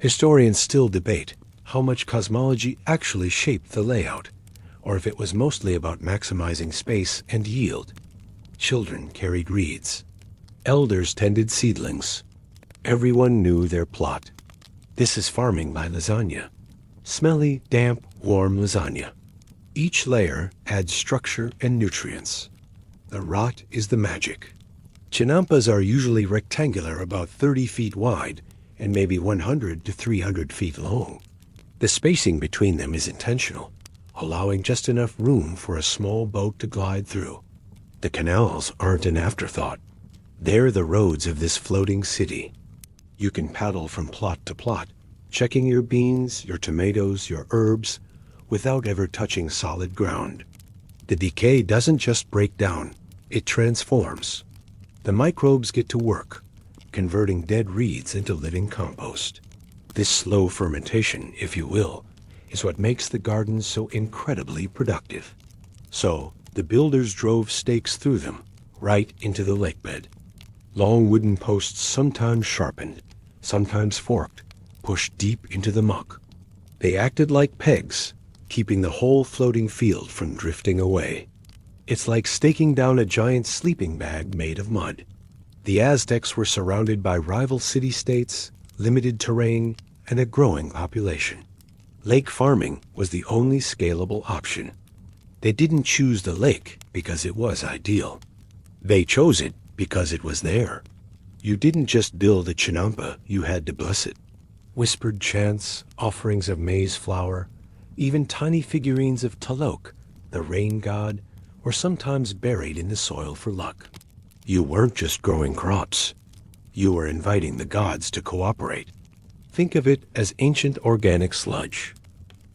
Historians still debate how much cosmology actually shaped the layout, or if it was mostly about maximizing space and yield. Children carried reeds. Elders tended seedlings. Everyone knew their plot. This is farming by lasagna. Smelly, damp, warm lasagna. Each layer adds structure and nutrients. The rot is the magic. Chinampas are usually rectangular, about 30 feet wide, and maybe 100 to 300 feet long. The spacing between them is intentional, allowing just enough room for a small boat to glide through. The canals aren't an afterthought. They're the roads of this floating city. You can paddle from plot to plot, checking your beans, your tomatoes, your herbs, without ever touching solid ground. The decay doesn't just break down, it transforms. The microbes get to work, converting dead reeds into living compost. This slow fermentation, if you will, is what makes the gardens so incredibly productive. So, the builders drove stakes through them, right into the lakebed. Long wooden posts, sometimes sharpened, sometimes forked, pushed deep into the muck. They acted like pegs, keeping the whole floating field from drifting away. It's like staking down a giant sleeping bag made of mud. The Aztecs were surrounded by rival city-states, limited terrain, and a growing population. Lake farming was the only scalable option. They didn't choose the lake because it was ideal. They chose it because it was there. You didn't just build a chinampa, you had to bless it. Whispered chants, offerings of maize flour, even tiny figurines of Talok, the rain god, were sometimes buried in the soil for luck. You weren't just growing crops. You were inviting the gods to cooperate. Think of it as ancient organic sludge.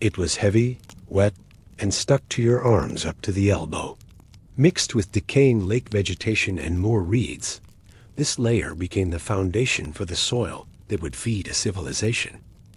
It was heavy, wet, and stuck to your arms up to the elbow. Mixed with decaying lake vegetation and more reeds, this layer became the foundation for the soil that would feed a civilization.